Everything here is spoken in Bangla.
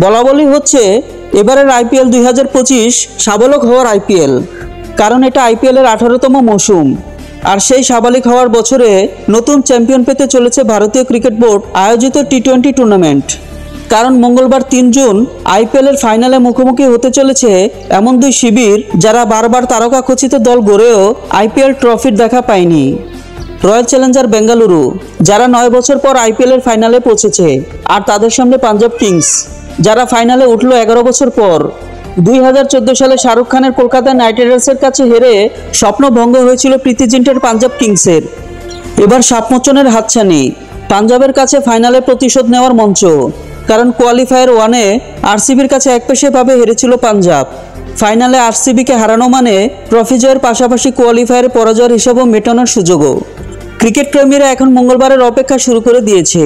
বলা বলি হচ্ছে এবারের আইপিএল 2025 সাবালক হওয়ার আইপিএল, কারণ এটা আইপিএলের 18তম মৌসুম। আর সেই সাবালিক হওয়ার বছরে নতুন চ্যাম্পিয়ন পেতে চলেছে ভারতীয় ক্রিকেট বোর্ড আয়োজিত টি-20 টুর্নামেন্ট। কারণ মঙ্গলবার 3 জুন আইপিএলের ফাইনালে মুখোমুখি হতে চলেছে এমন দুই শিবির যারা বারবার তারকা খচিত দল গড়েও আইপিএল ট্রফির দেখা পায়নি। রয়্যাল চ্যালেঞ্জার বেঙ্গালুরু, যারা 9 বছর পর আইপিএলের ফাইনালে পৌঁছেছে, আর তাদের সামনে পাঞ্জাব কিংস, যারা ফাইনালে উঠল 11 বছর পর। 2014 সালে শাহরুখ খানের কলকাতা নাইট রাইডার্সের কাছে হেরে স্বপ্নভঙ্গ হয়েছিল প্রীতি জিন্টার পাঞ্জাব কিংসের। এবার সাপমোচনের হাতছানি, পাঞ্জাবের কাছে ফাইনালে প্রতিশোধ নেওয়ার মঞ্চ। কারণ কোয়ালিফায়ার 1-এ আরসিবির কাছে একপেশেভাবে হেরেছিল পাঞ্জাব। ফাইনালে আরসিবিকে হারানো মানে ট্রফি জয়ের পাশাপাশি কোয়ালিফায়ারে পরাজয়ের হিসাবও মেটানোর সুযোগও। ক্রিকেট প্রেমীরা এখন মঙ্গলবারের অপেক্ষা শুরু করে দিয়েছে।